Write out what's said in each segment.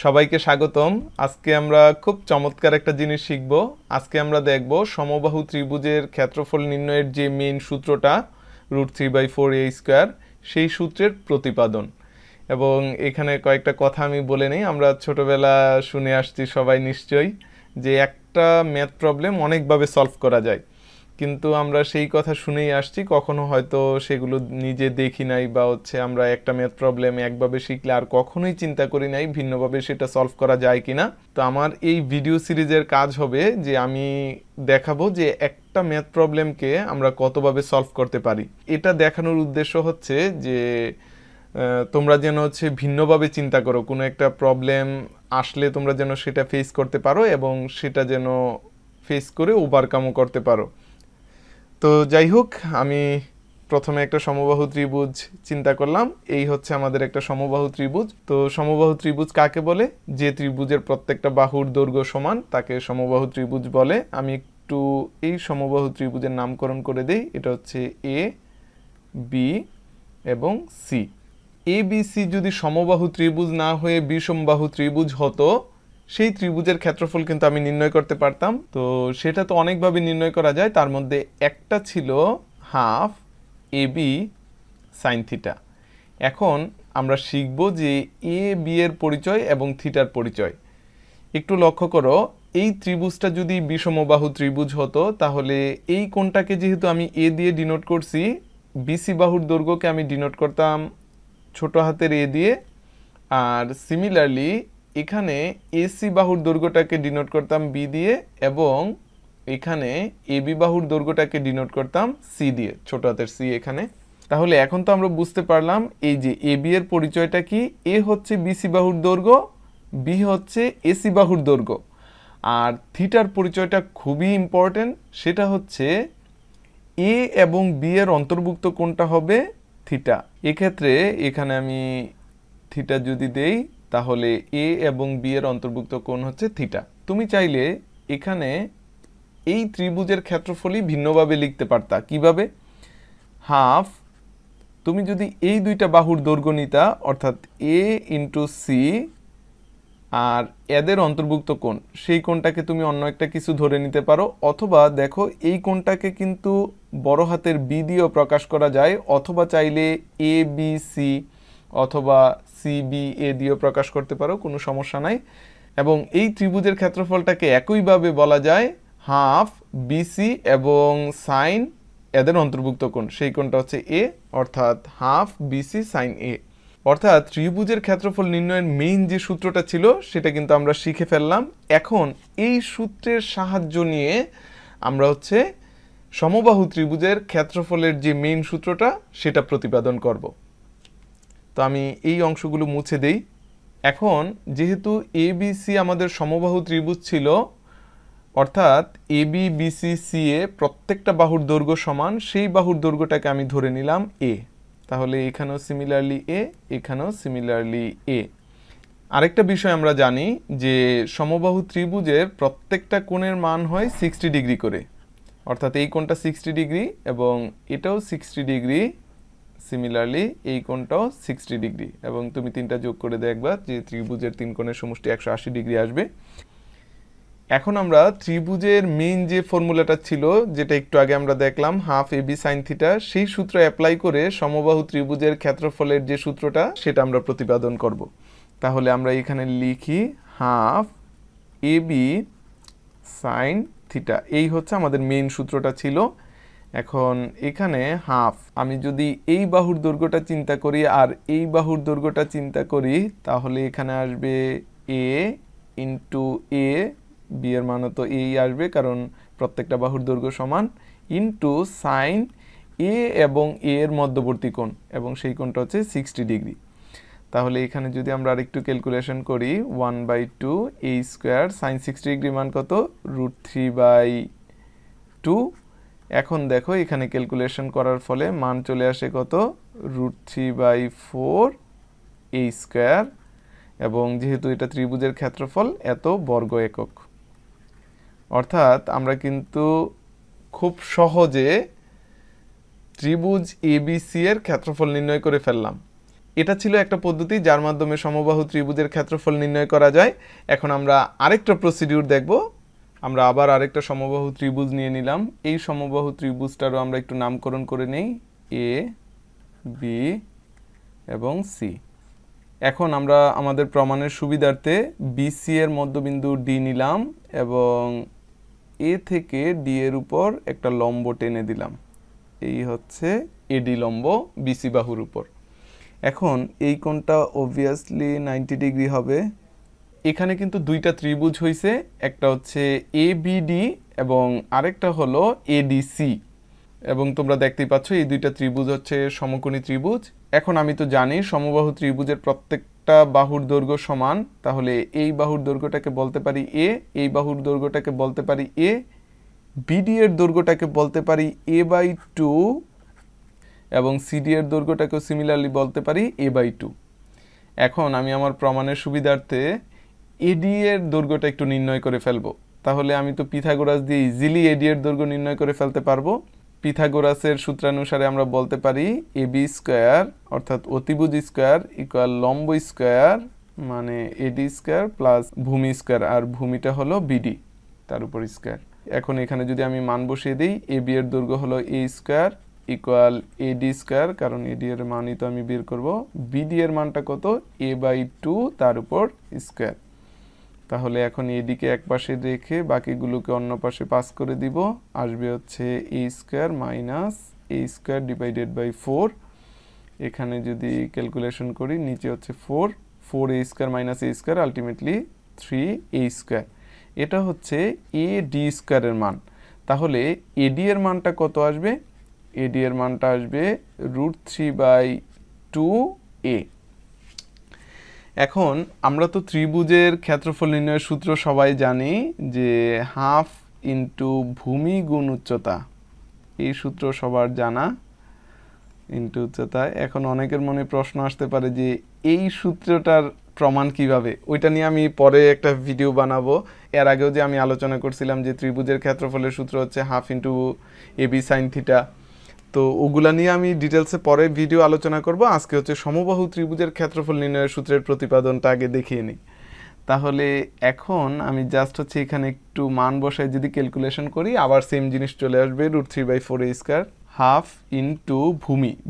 সবাইকে স্বাগতম। আজকে আমরা খুব চমৎকার একটা জিনিস শিখব। আজকে আমরা দেখব সমবাহু ত্রিভুজের ক্ষেত্রফল নির্ণয়ের যে মেইন সূত্রটা √3/4a², সেই সূত্রের প্রতিপাদন। এবং এখানে কয়েকটা কথা আমি বলে নেই। আমরা ছোটবেলা শুনে আসছি সবাই নিশ্চয়ই যে একটা ম্যাথ প্রবলেম অনেকভাবে সলভ করা যায়, কিন্তু আমরা সেই কথা শুনেই আসছি, কখনো হয়তো সেগুলো নিজে দেখি নাই, বা আমরা একটা ম্যাথ প্রবলেম একভাবে শিখলে আর কখনোই চিন্তা করি নাই ভিন্নভাবে সেটা সলভ করা যায় কিনা। তো আমার এই ভিডিও সিরিজের কাজ হবে যে আমি দেখাবো যে একটা ম্যাথ প্রবলেমকে আমরা কতভাবে সলভ করতে পারি। এটা দেখানোর উদ্দেশ্য হচ্ছে যে তোমরা যেন ভিন্নভাবে চিন্তা করো, কোনো একটা প্রবলেম আসলে তোমরা যেন সেটা ফেস করতে পারো এবং সেটা যেন ফেস করে ওভারকামও করতে পারো। তো যাই হোক, আমি প্রথমে একটা সমবাহু ত্রিভুজ চিন্তা করলাম। এই হচ্ছে আমাদের একটা সমবাহু ত্রিভুজ। তো সমবাহু ত্রিভুজ কাকে বলে? যে ত্রিভুজের প্রত্যেকটা বাহুর দৈর্ঘ্য সমান তাকে সমবাহু ত্রিভুজ বলে। আমি একটু এই সমবাহু ত্রিভুজের নামকরণ করে দেই। এটা হচ্ছে এ, বি এবং সি। এ বি সি যদি সমবাহু ত্রিভুজ না হয়ে বিষমবাহু ত্রিভুজ হতো, সেই ত্রিভুজের ক্ষেত্রফল কিন্তু আমি নির্ণয় করতে পারতাম। তো সেটা তো অনেকভাবে নির্ণয় করা যায়, তার মধ্যে একটা ছিল half A B sine theta. এখন আমরা শিখব যে এ বি এর পরিচয় এবং থিটার পরিচয়। একটু লক্ষ্য করো, এই ত্রিভুজটা যদি বিষমবাহু ত্রিভুজ হতো, তাহলে এই কোণটাকে যেহেতু আমি এ দিয়ে ডিনোট করছি, বিসি বাহুর দৈর্ঘ্যকে আমি ডিনোট করতাম ছোট হাতের এ দিয়ে, আর সিমিলারলি এখানে এসি বাহুর দৈর্ঘ্যটাকে ডিনোট করতাম বি দিয়ে, এবং এখানে এবি বাহুর দৈর্ঘ্যটাকে ডিনোট করতাম সি দিয়ে, ছোট হাতের সি এখানে। তাহলে এখন তো আমরা বুঝতে পারলাম এই যে এবি এর পরিচয়টা কি। এ হচ্ছে বিসি বাহুর দৈর্ঘ্য, বি হচ্ছে এসি বাহুর দৈর্ঘ্য, আর থিটার পরিচয়টা খুবই ইম্পর্টেন্ট। সেটা হচ্ছে এ এবং বি এর অন্তর্ভুক্ত কোণটা হবে থিটা। এক্ষেত্রে এখানে আমি থিটা যদি দেই, তাহলে এ এবং বি এর অন্তর্ভুক্ত কোণ হচ্ছে থিটা। তুমি চাইলে এখানে এই ত্রিভুজের ক্ষেত্রফলই ভিন্নভাবে লিখতে পারতা। কিভাবে? হাফ, তুমি যদি এই দুইটা বাহুর দৈর্ঘ্য নিতা, অর্থাৎ এ ইন্টু সি, আর এদের অন্তর্ভুক্ত কোণ, সেই কোণটাকে তুমি অন্য একটা কিছু ধরে নিতে পারো। অথবা দেখো, এই কোণটাকে কিন্তু বড় হাতের বি দিয়েও প্রকাশ করা যায়, অথবা চাইলে এ বি সি অথবা সি বি এ দিয়েও প্রকাশ করতে পারো, কোনো সমস্যা নাই। এবং এই ত্রিভুজের ক্ষেত্রফলটাকে একইভাবে বলা যায় হাফ বিসি এবং সাইন এদের অন্তর্ভুক্ত কোণ, সেই কোণটা হচ্ছে এ, অর্থাৎ হাফ বিসি সাইন এ। অর্থাৎ ত্রিভুজের ক্ষেত্রফল নির্ণয়ের মেইন যে সূত্রটা ছিল সেটা কিন্তু আমরা শিখে ফেললাম। এখন এই সূত্রের সাহায্য নিয়ে আমরা সমবাহু ত্রিভুজের ক্ষেত্রফলের যে মেইন সূত্রটা সেটা প্রতিপাদন করব। তো আমি এই অংশগুলো মুছে দেই। এখন যেহেতু এ বি সি আমাদের সমবাহু ত্রিভুজ ছিল, অর্থাৎ A B B C C এ প্রত্যেকটা বাহুর দৈর্ঘ্য সমান, সেই বাহুর দৈর্ঘ্যটাকে আমি ধরে নিলাম এ। তাহলে এখানেও সিমিলারলি এ, এখানেও সিমিলারলি এ। আরেকটা বিষয় আমরা জানি যে সমবাহু ত্রিভুজের প্রত্যেকটা কোণের মান হয় 60 ডিগ্রি করে, অর্থাৎ এই কোণটা 60 ডিগ্রি এবং এটাও 60 ডিগ্রি, সিমিলারলি এই কোণটাও 60 ডিগ্রি, এবং তুমি তিনটা যোগ করে দেখবা যে ত্রিভুজের তিন কোণের সমষ্টি 180 ডিগ্রি আসবে। এখন আমরা ত্রিভুজের মেইন যে ফর্মুলাটা ছিল, যেটা একটু আগে আমরা দেখলাম, half A B sine theta, সেই সূত্র অ্যাপ্লাই করে সমবাহু ত্রিভুজের ক্ষেত্রফলের যে সূত্রটা সেটা আমরা প্রতিপাদন করব। তাহলে আমরা এখানে লিখি half A B sine theta, এই হচ্ছে আমাদের মেইন সূত্রটা ছিল। এখন এখানে হাফ, আমি যদি এই বাহুর দৈর্ঘ্যটা চিন্তা করি আর এই বাহুর দৈর্ঘ্যটা চিন্তা করি, তাহলে এখানে আসবে এ ইন্টু এ, বি এর মানও তো এই আসবে কারণ প্রত্যেকটা বাহুর দৈর্ঘ্য সমান, ইন্টু সাইন এ এবং এ এর মধ্যবর্তী কোণ, এবং সেই কোণটা হচ্ছে 60 ডিগ্রি। তাহলে এখানে যদি আমরা আরেকটু ক্যালকুলেশন করি, 1/2 এ স্কোয়ার, সাইন 60 ডিগ্রি মান কত? √3/2। এখন দেখো এখানে ক্যালকুলেশন করার ফলে মান চলে আসে কত? √3/4 এ স্কোয়ার, এবং যেহেতু এটা ত্রিভুজের ক্ষেত্রফল, এত বর্গ একক। অর্থাৎ আমরা কিন্তু খুব সহজে ত্রিভুজ এবিসি এর ক্ষেত্রফল নির্ণয় করে ফেললাম। এটা ছিল একটা পদ্ধতি যার মাধ্যমে সমবাহু ত্রিভুজের ক্ষেত্রফল নির্ণয় করা যায়। এখন আমরা আরেকটা প্রসিডিউর দেখব। আমরা আবার আরেকটা সমবাহু ত্রিভুজ নিয়ে নিলাম। এই সমবাহু ত্রিভুজটারও আমরা একটু নামকরণ করে নেই, এ, বি এবং সি। এখন আমরা আমাদের প্রমাণের সুবিধার্থে বিসি এর মধ্যবিন্দু ডি নিলাম এবং এ থেকে ডি এর উপর একটা লম্ব টেনে দিলাম। এই হচ্ছে এডি লম্ব বিসি বাহুর উপর। এখন এই কোণটা অবভিয়াসলি 90 ডিগ্রি হবে। এখানে কিন্তু দুইটা ত্রিভুজ হয়েছে, একটা হচ্ছে এবিডি এবং আরেকটা হলো এডিসি, এবং তোমরা দেখতেই পাচ্ছ এই দুইটা ত্রিভুজ হচ্ছে সমকোণী ত্রিভুজ। এখন আমি তো জানি সমবাহু ত্রিভুজের প্রত্যেকটা বাহুর দৈর্ঘ্য সমান, তাহলে এই বাহুর দৈর্ঘ্যটাকে বলতে পারি এ, এই বাহুর দৈর্ঘ্যটাকে বলতে পারি এ, বিডি এর দৈর্ঘ্যটাকে বলতে পারি a/2 এবং সিডি এর দৈর্ঘ্যটাকেও সিমিলারলি বলতে পারি a/2। এখন আমি আমার প্রমাণের সুবিধার্থে এডি এর দৈর্ঘ্যটা একটু নির্ণয় করে ফেলবো। তাহলে আমি তো পিথাগোরাস দিয়ে ইজিলি এডি এর দৈর্ঘ্য নির্ণয় করে ফেলতে পারবো। পিথাগোরাসের সূত্রানুসারে আমরা বলতে পারি এবি স্কোয়ার অর্থাৎ অতিভুজ স্কোয়ার ইকুয়াল লম্ব স্কোয়ার মানে এডি স্কোয়ার প্লাস ভূমি স্কোয়ার, আর ভূমিটা হলো বিডি তার উপর স্কোয়ার। এখন এখানে যদি আমি মান বসিয়ে দিই, এবি এর দৈর্ঘ্য হলো এ স্কোয়ার ইকুয়াল এডি স্কোয়ার, কারণ এডি এর মানই তো আমি বের করব। বিডি এর মানটা কত, a/2 তার উপর স্কোয়ার। তাহলে এখন এদিকে এক পাশে রেখে বাকিগুলোকে অন্য পাশে পাস করে দিব, আসবে হচ্ছে a square minus a square divided by 4। এখানে যদি ক্যালকুলেশন করি নিচে হচ্ছে 4 a square minus a square ultimately 3a square. এটা হচ্ছে এ ডি স্কোয়ারের মান। তাহলে এডি এর মানটা কত আসবে, এডি এর মানটা আসবে √3/2a। এখন আমরা তো ত্রিভুজের ক্ষেত্রফল নির্ণয়ের সূত্র সবাই জানি যে হাফ ইন্টু ভূমি গুণ উচ্চতা, এই সূত্র সবার জানা, ইন্টু উচ্চতা। এখন অনেকের মনে প্রশ্ন আসতে পারে যে এই সূত্রটার প্রমাণ কিভাবে, ওইটা নিয়ে আমি পরে একটা ভিডিও বানাবো। এর আগেও যে আমি আলোচনা করছিলাম যে ত্রিভুজের ক্ষেত্রফলের সূত্র হচ্ছে half into AB sine theta, তো ওগুলা নিয়ে আমি ডিটেলসে পরে ভিডিও আলোচনা করব। আজকে হচ্ছে সমবাহু ত্রিভুজের ক্ষেত্রফল নির্ণয়ের সূত্রের প্রতিপাদনটা আগে দেখিয়ে নিই। তাহলে এখন আমি জাস্ট হচ্ছে এখানে একটু মান বসায় যদি ক্যালকুলেশন করি আবার সেম জিনিস চলে আসবে √3/4a স্কোয়ার হাফ ইন্টু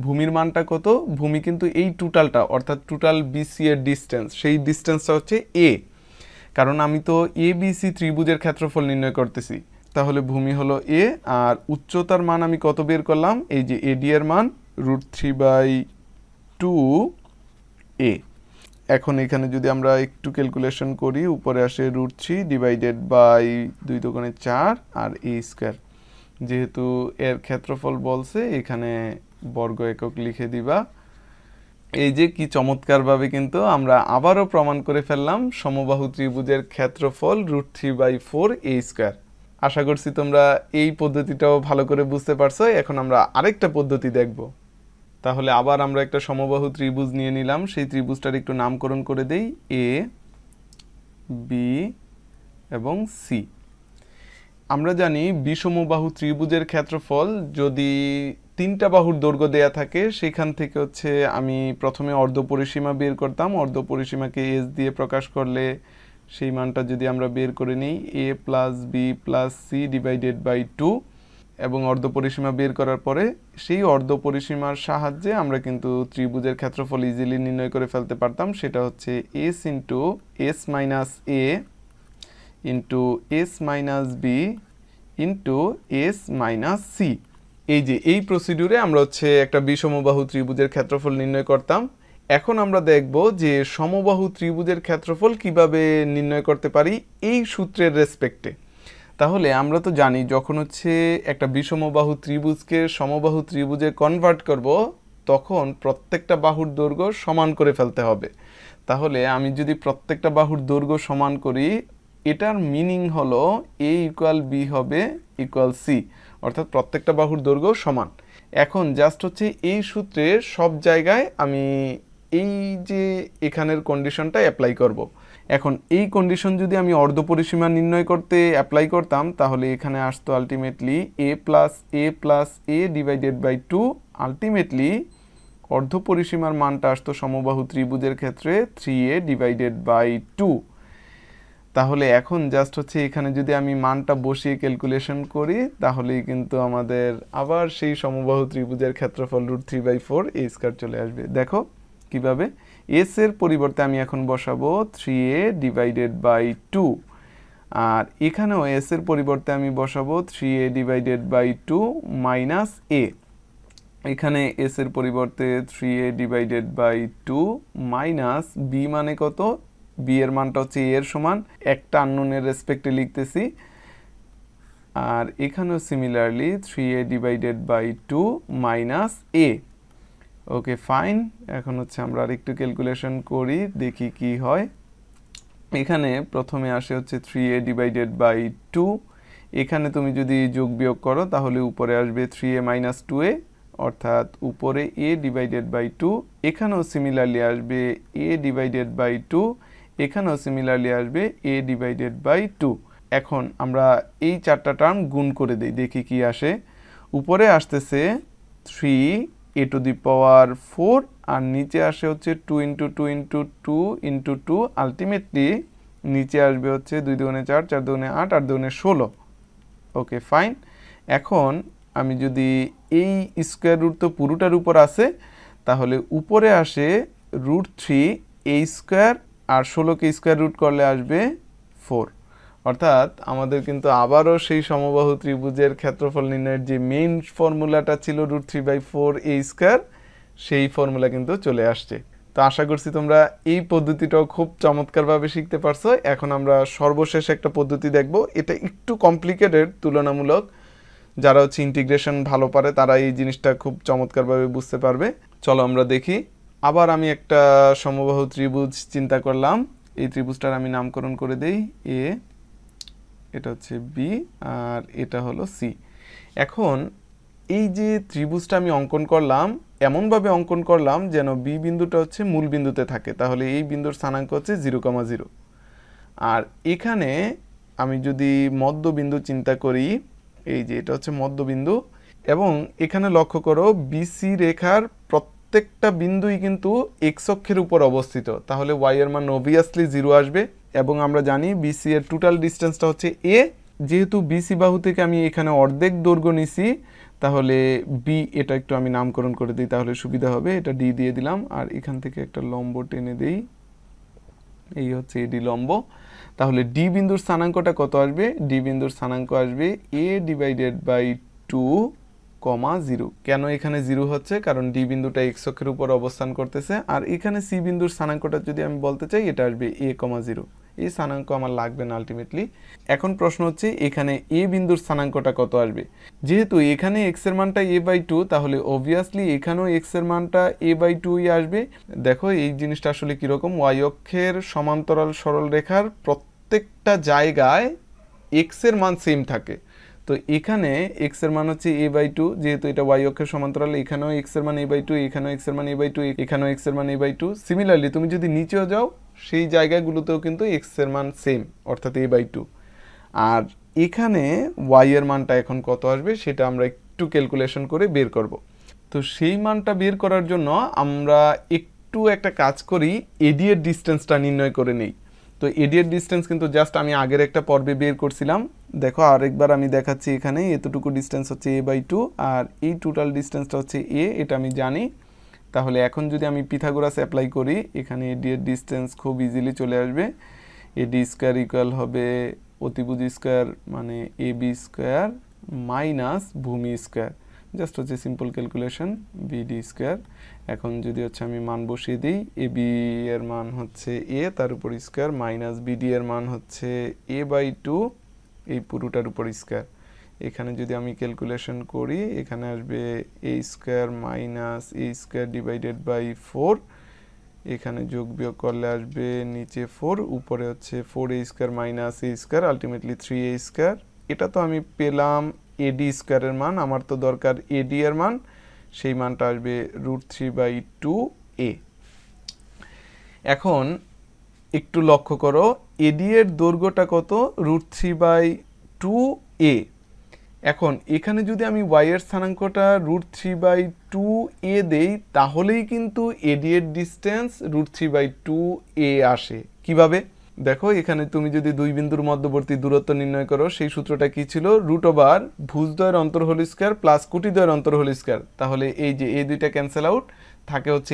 ভূমির মানটা কত, ভূমি কিন্তু এই টোটালটা অর্থাৎ টোটাল বিসি এর ডিস্টেন্স, সেই ডিস্টেন্সটা হচ্ছে এ, কারণ আমি তো এ বিসি ত্রিভুজের ক্ষেত্রফল নির্ণয় করতেছি। তাহলে ভূমি হলো এ, আর উচ্চতার মান আমি কত বের করলাম, এই যে এডি এর মান √3/2a। এখন এখানে যদি আমরা একটু ক্যালকুলেশন করি উপরে আসে √3 ডিভাইডেড বাই 2 দুগুণে 4 আর a স্কোয়ার। যেহেতু এর ক্ষেত্রফল বলছে এখানে বর্গ একক লিখে দিবা। এই যে কি চমৎকারভাবে কিন্তু আমরা আবারও প্রমাণ করে ফেললাম সমবাহু ত্রিভুজের ক্ষেত্রফল √3/4a স্কোয়ার। আশা করছি তোমরা এই পদ্ধতিটাও ভালো করে বুঝতে পারছো। এখন আমরা আরেকটা পদ্ধতি দেখব। তাহলে আবার আমরা একটা সমবাহু ত্রিভুজ নিয়ে নিলাম, সেই ত্রিভুজটার একটু নামকরণ করে দেই এ, বি এবং সি। আমরা জানি বিষমবাহু ত্রিভুজের ক্ষেত্রফল যদি তিনটা বাহুর দৈর্ঘ্য দেয়া থাকে, সেখান থেকে হচ্ছে আমি প্রথমে অর্ধপরিসীমা বের করতাম। অর্ধপরিসীমাকে এস দিয়ে প্রকাশ করলে সেই মানটা যদি আমরা বের করে নিই a plus b plus c divided by 2, এবং অর্ধপরিসীমা বের করার পরে সেই অর্ধপরিসীমার সাহায্যে আমরা কিন্তু ত্রিভুজের ক্ষেত্রফল ইজিলি নির্ণয় করে ফেলতে পারতাম। সেটা হচ্ছে s into s minus a into s minus b into s minus c. এই যে এই প্রসিডিউরে আমরা হচ্ছে একটা বিষমবাহু ত্রিভুজের ক্ষেত্রফল নির্ণয় করতাম। এখন আমরা দেখব যে সমবাহু ত্রিভুজের ক্ষেত্রফল কিভাবে নির্ণয় করতে পারি এই সূত্রের রেসপেক্টে। তাহলে আমরা তো জানি যখন হচ্ছে একটা বিষমবাহু ত্রিভুজকে সমবাহু ত্রিভুজে কনভার্ট করব তখন প্রত্যেকটা বাহুর দৈর্ঘ্য সমান করে ফেলতে হবে। তাহলে আমি যদি প্রত্যেকটা বাহুর দৈর্ঘ্য সমান করি, এটার মিনিং হলো এ ইকুয়াল বি হবে ইকুয়াল সি, অর্থাৎ প্রত্যেকটা বাহুর দৈর্ঘ্য সমান। এখন জাস্ট হচ্ছে এই সূত্রে সব জায়গায় আমি এই যে এখানের কন্ডিশনটা অ্যাপ্লাই করব। এখন এই কন্ডিশন যদি আমি অর্ধপরিসীমা নির্ণয় করতে অ্যাপ্লাই করতাম তাহলে এখানে আসতো ultimately a plus a divided by 2, ultimately অর্ধপরিসীমার মানটা আসতো সমবাহু ত্রিভুজের ক্ষেত্রে 3a ডিভাইডেড বাই 2। তাহলে এখন জাস্ট হচ্ছে এখানে যদি আমি মানটা বসিয়ে ক্যালকুলেশন করি তাহলেই কিন্তু আমাদের আবার সেই সমবাহু ত্রিভুজের ক্ষেত্রফল √3/4 a স্কয়ার চলে আসবে। দেখো কিভাবে, s এর পরিবর্তে আমি এখন বসাবো 3a ডিভাইডেড বাই 2, আর এখানেও s এর পরিবর্তে আমি বসাবো 3a divided by 2 minus a। এখানে s এর পরিবর্তে 3a divided by 2 minus b মানে কত, b এর মানটা হচ্ছে a এর সমান, একটা আননোনের রেসপেক্টে লিখতেছি। আর এখানেও similarly 3a divided by 2 minus a। Okay fine, এখন হচ্ছে আমরা আরেকটু ক্যালকুলেশন করি, দেখি কি হয়। এখানে প্রথমে আসে হচ্ছে 3a ডিভাইডেড বাই 2, এখানে তুমি যদি যোগ বিয়োগ করো তাহলে উপরে আসবে 3a মাইনাস 2a, অর্থাৎ উপরে a ডিভাইডেড বাই 2, এখানেও সিমিলারলি আসবে a ডিভাইডেড বাই 2, এখানেও সিমিলারলি আসবে a ডিভাইডেড বাই 2। এখন আমরা এই চারটা টার্ম গুণ করে দেই, দেখি কি আসে। উপরে আসতেছে 3a টু দি পাওয়ার 4, আর নিচে আসে হচ্ছে 2 ইন্টু 2 ইন্টু 2 ইন্টু 2, আলটিমেটলি নিচে আসবে হচ্ছে 2 দুগুণে 4, 4 দুগুণে 8, 8 দুগুণে 16। ওকে ফাইন, এখন আমি যদি এই স্কোয়ার রুট তো পুরোটার উপর আছে, তাহলে উপরে আসে √3a স্কোয়ার, আর 16কে স্কোয়ার রুট করলে আসবে 4। অর্থাৎ আমাদের কিন্তু আবারও সেই সমবাহু ত্রিভুজের ক্ষেত্রফল নির্ণয়ের যে মেইন ফর্মুলাটা ছিল √3/4a স্কোয়ার, সেই ফর্মুলা কিন্তু চলে আসছে। তো আশা করছি তোমরা এই পদ্ধতিটাও খুব চমৎকারভাবে শিখতে পারছো। এখন আমরা সর্বশেষ একটা পদ্ধতি দেখব, এটা একটু কমপ্লিকেটেড তুলনামূলক। যারা হচ্ছে ইন্টিগ্রেশন ভালো পারে তারা এই জিনিসটা খুব চমৎকারভাবে বুঝতে পারবে। চলো আমরা দেখি। আবার আমি একটা সমবাহু ত্রিভুজ চিন্তা করলাম, এই ত্রিভুজটার আমি নামকরণ করে দেই এ, এটা হচ্ছে বি, আর এটা হলো সি। এখন এই যে ত্রিভুজটা আমি অঙ্কন করলাম, এমনভাবে অঙ্কন করলাম যেন বি বিন্দুটা হচ্ছে মূল বিন্দুতে থাকে, তাহলে এই বিন্দুর স্থানাঙ্ক হচ্ছে 0,0। আর এখানে আমি যদি মধ্যবিন্দু চিন্তা করি, এই যে এটা হচ্ছে মধ্যবিন্দু, এবং এখানে লক্ষ্য করো বিসি রেখার প্রত্যেকটা বিন্দুই কিন্তু এক্স অক্ষের উপর অবস্থিত, তাহলে ওয়াই এর মান অবভিয়াসলি 0 আসবে। এবং আমরা জানি বিসি এর টোটাল ডিস্টেন্সটা হচ্ছে এ, যেহেতু বিসি বাহু থেকে আমি এখানে অর্ধেক দৈর্ঘ্য নিছি, তাহলে বি, এটা একটু আমি নামকরণ করে দিই তাহলে সুবিধা হবে, এটা ডি দিয়ে দিলাম, আর এখান থেকে একটা লম্ব টেনে দেই, এই হচ্ছে এডি লম্ব। তাহলে ডি বিন্দুর স্থানাঙ্কটা কত আসবে, ডি বিন্দুর স্থানাঙ্ক আসবে a ডিভাইডেড বাই 2,0। কেন এখানে 0 হচ্ছে, কারণ ডি বিন্দুটা এক্স অক্ষের উপর অবস্থান করতেছে। আর এখানে সি বিন্দুর স্থানাঙ্কটা যদি আমি বলতে চাই, এটা আসবে a,0। এই স্থানাঙ্ক আমার লাগবে না আলটিমেটলি। এখন প্রশ্ন হচ্ছে এখানে এ বিন্দুর স্থানাঙ্কটা কত আসবে। যেহেতু এখানে এক্স এর মানটা a/2, তাহলে অবভিয়াসলি এখানেও এক্স এর মানটা a/2ই আসবে। দেখো এই জিনিসটা আসলে কিরকম, ওয়াই অক্ষের সমান্তরাল সরল রেখার প্রত্যেকটা জায়গায় এক্স এর মান সেম থাকে। তো এখানে এক্স এর মান হচ্ছে a/2, যেহেতু এটা ওয়াই অক্ষের সমান্তরাল, এখানেও এক্স এর মান a/2, এখানেও এক্স এর মান a/2, এখানেও এক্স এর মান a/2। সিমিলারলি তুমি যদি নিচেও যাও, সেই জায়গাগুলোতেও কিন্তু এক্স এর মান সেম, অর্থাৎ a/2। আর এখানে ওয়াই এর মানটা এখন কত আসবে সেটা আমরা একটু ক্যালকুলেশন করে বের করব। তো সেই মানটা বের করার জন্য আমরা একটু একটা কাজ করি, এডি এর ডিস্টেন্সটা নির্ণয় করে নেই। তো এডি এর ডিস্টেন্স কিন্তু জাস্ট আমি আগের একটা পর্বে বের করছিলাম। দেখো আরেকবার আমি দেখাচ্ছি, এখানে এতটুকু ডিস্টেন্স হচ্ছে a/2, আর এই টোটাল ডিস্টেন্সটা হচ্ছে a, এটা আমি জানি। তাহলে এখন যদি আমি পিথাগোরাস অ্যাপ্লাই করি, এখানে এডি এর ডিস্টেন্স খুব ইজিলি চলে আসবে। এডি স্কোয়ার ইকুয়াল হবে অতিভুজ স্কোয়ার মানে এবি স্কোয়ার মাইনাস ভূমি স্কোয়ার, জাস্ট হচ্ছে সিম্পল ক্যালকুলেশন বিডি স্কোয়ার। এখন যদি হচ্ছে আমি মান বসিয়ে দিই, এবি এর মান হচ্ছে এ, তার উপর স্কোয়ার, মাইনাস বিডি এর মান হচ্ছে a/2, এই পুরোটার উপর স্কোয়ার। এখানে যদি আমি ক্যালকুলেশন করি, এখানে আসবে a square minus a square divided by 4, এখানে যোগ বিয়োগ করলে আসবে নিচে 4, উপরে হচ্ছে 4a square minus a square, ultimately 3a square. এটা তো আমি পেলাম এডি স্কোয়ারের মান, আমার তো দরকার এডি এর মান, সেই মানটা আসবে √3/2a। এখন একটু লক্ষ্য করো, এডি এর দৈর্ঘ্যটা কত, √3/2a। এখন এখানে যদি আমি y এর স্থানাঙ্কটা √3/2a দেই তাহলেই কিন্তু AD এর ডিসটেন্স √3/2a আসে। কিভাবে? দেখো এখানে তুমি যদি দুই বিন্দুর মধ্যবর্তী দূরত্ব নির্ণয় করো সেই সূত্রটা কি ছিল, √ ভুজদ্বয়ের অন্তর হোল স্কয়ার প্লাস কোটিদ্বয়ের অন্তর হোল স্কয়ার। তাহলে এই যে এই দুইটা ক্যান্সেল আউট, থাকে হচ্ছে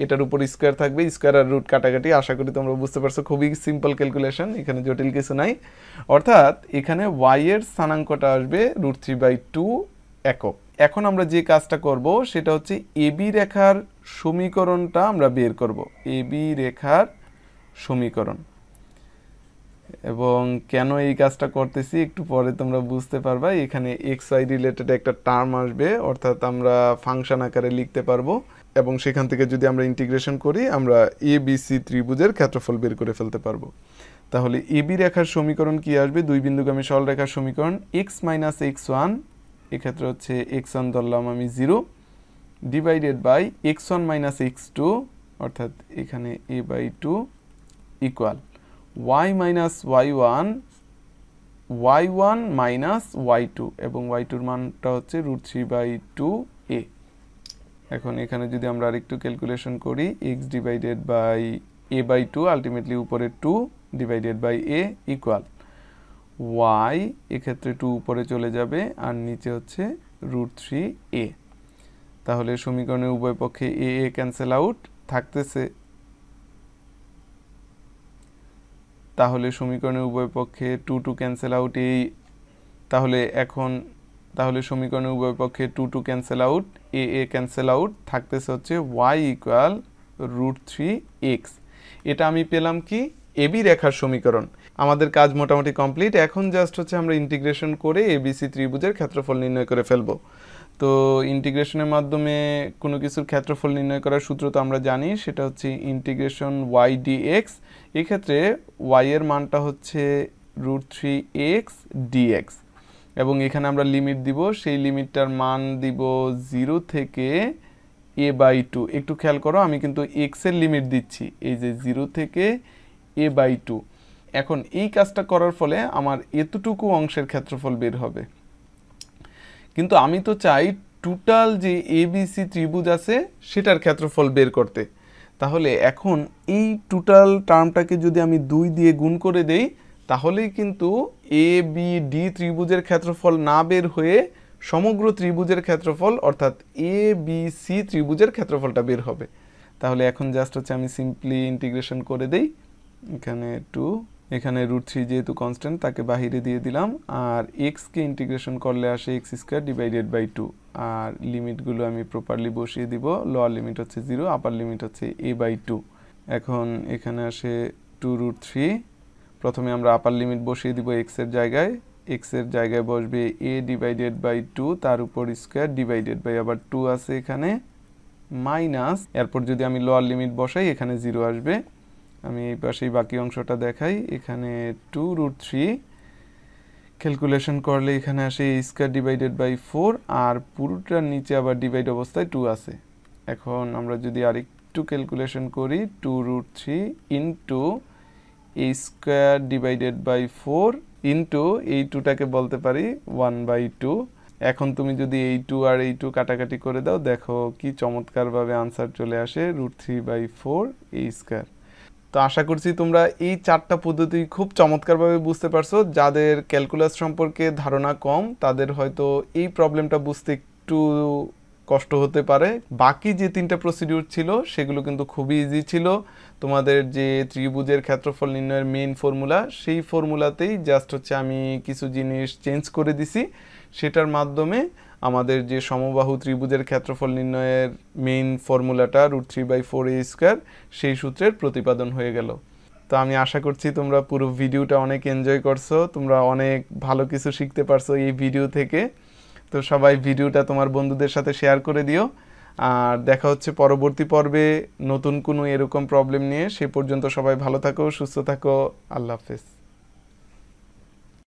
এটার উপর স্কয়ার থাকবে, স্কয়ার আর রুট কাটাকাটি। আশা করি তোমরা বুঝতে পারছো, খুবই সিম্পল ক্যালকুলেশন, এখানে জটিল কিছু নাই। অর্থাৎ এখানে y এর স্থানাঙ্কটা আসবে √3/2 একক। এখন আমরা যে কাজটা করব সেটা হচ্ছে AB রেখার সমীকরণটা আমরা বের করব, AB রেখার সমীকরণ। এবং কেন এই কাজটা করতেছি একটু পরে তোমরা বুঝতে পারবা। এখানে xy রিলেটেড একটা টার্ম আসবে, অর্থাৎ আমরা ফাংশন আকারে লিখতে পারবো এবং সেখান থেকে যদি আমরা ইন্টিগ্রেশন করি আমরা ABC ত্রিভুজের ক্ষেত্রফল বের করে ফেলতে পারবো। তাহলে AB রেখার সমীকরণ কি আসবে, দুই বিন্দুগামী সরল রেখার সমীকরণ x - x1, এক্ষেত্রে হচ্ছে x1 ধরলাম আমি 0, ডিভাইডেড বাই x1 - x2, অর্থাৎ এখানে a/2 equal y - y1 y1 - y2 এবং y2 এর মানটা হচ্ছে √3/2a। এখন এখানে যদি আমরা আরেকটু ক্যালকুলেশন করি, x divided by a/2 ultimately উপরে 2 divided by a equal y, এক্ষেত্রে 2 উপরে চলে যাবে আর নিচে হচ্ছে √3a। তাহলে সমীকরণের উভয় পক্ষে a ক্যান্সেল আউট থাকতেছে, তাহলে সমীকরণের উভয় পক্ষে 2 ক্যান্সেল আউট এই, তাহলে সমীকরণের উভয় পক্ষে 2 cancel out, a cancel out, থাকতেছে হচ্ছে y ইকুয়াল √3x। এটা আমি পেলাম কি, AB রেখার সমীকরণ। আমাদের কাজ মোটামুটি কমপ্লিট। এখন জাস্ট হচ্ছে আমরা ইন্টিগ্রেশন করে ABC ত্রিভুজের ক্ষেত্রফল নির্ণয় করে ফেলবো। তো ইন্টিগ্রেশনের মাধ্যমে কোনো কিছুর ক্ষেত্রফল নির্ণয় করার সূত্র তো আমরা জানি, সেটা হচ্ছে ইন্টিগ্রেশন y dx। এক্ষেত্রে y এর মানটা হচ্ছে √3x dx এবং এখানে আমরা লিমিট দিব, সেই লিমিটটার মান দিব 0 থেকে a/2। একটু খেয়াল করো, আমি কিন্তু x এর লিমিট দিচ্ছি, এই যে 0 থেকে a/2। এখন এই কাজটা করার ফলে আমার এতটুকু অংশের ক্ষেত্রফল বের হবে, কিন্তু আমি তো চাই টোটাল যে ABC ত্রিভুজ আছে সেটার ক্ষেত্রফল বের করতে। তাহলে এখন এই টোটাল টার্মটাকে যদি আমি 2 দিয়ে গুণ করে দেই তাহলেই কিন্তু ABD ত্রিভুজের ক্ষেত্রফল না বের হয়ে সমগ্র ত্রিভুজের ক্ষেত্রফল অর্থাৎ ABC ত্রিভুজের ক্ষেত্রফলটা বের হবে। তাহলে এখন জাস্ট হচ্ছে আমি সিম্পলি ইন্টিগ্রেশন করে দেই, এখানে 2, এখানে √3 যেহেতু কনস্ট্যান্ট তাকে বাহিরে দিয়ে দিলাম, আর x কে ইন্টিগ্রেশন করলে আসে x² ডিভাইডেড বাই 2, আর লিমিটগুলো আমি প্রপারলি বসিয়ে দিব। লোয়ার লিমিট হচ্ছে 0, আপার লিমিট হচ্ছে a/2। এখন এখানে আসে 2√3, প্রথমে আমরা আপার লিমিট বসিয়ে দিব x এর জায়গায়, x এর জায়গায় বসবে a ডিভাইডেড বাই 2, তার উপর স্কয়ার ডিভাইডেড বাই আবার 2 আছে এখানে মাইনাস, এরপর যদি আমি লোয়ার লিমিট বসাই এখানে 0 আসবে। আমি এই পাশেই বাকি অংশটা দেখাই, এখানে 2√3 ক্যালকুলেশন করলে এখানে আসে a² ডিভাইডেড বাই 4, আর পুরোটার নিচে আবার ডিভাইড অবস্থায় 2 আছে। এখন আমরা যদি আরেকটু ক্যালকুলেশন করি, 2√3 into a² divided by 4 into এই 2টাকে বলতে পারি 1/2। এখন তুমি যদি এই 2 আর এই 2 কাটাকাটি করে দাও, দেখো কি চমৎকারভাবে আনসার চলে আসে √3/4 a²। তো আশা করছি তোমরা এই 4টা পদ্ধতি খুব চমৎকারভাবে বুঝতে পারছো। যাদের ক্যালকুলাস সম্পর্কে ধারণা কম তাদের হয়তো এই প্রবলেমটা বুঝতে একটু কষ্ট হতে পারে। বাকি যে 3টা প্রসিডিউর ছিল সেগুলো কিন্তু খুবই ইজি ছিল। তোমাদের যে ত্রিভুজের ক্ষেত্রফল নির্ণয়ের মেইন ফর্মুলা, সেই ফর্মুলাতেই জাস্ট হচ্ছে আমি কিছু জিনিস চেঞ্জ করে দিছি, সেটার মাধ্যমে আমাদের যে সমবাহু ত্রিভুজের ক্ষেত্রফল নির্ণয়ের মেইন ফর্মুলাটা √3/4a², সেই সূত্রের প্রতিপাদন হয়ে গেল। তো আমি আশা করছি তোমরা পুরো ভিডিওটা অনেক এনজয় করছো, তোমরা অনেক ভালো কিছু শিখতে পারছো এই ভিডিও থেকে। তো সবাই ভিডিওটা তোমার বন্ধুদের সাথে শেয়ার করে দিও, আর দেখা হচ্ছে পরবর্তী পর্বে নতুন কোনো এরকম প্রবলেম নিয়ে। সে পর্যন্ত সবাই ভালো থাকো, সুস্থ থাকো, আল্লাহ হাফেজ।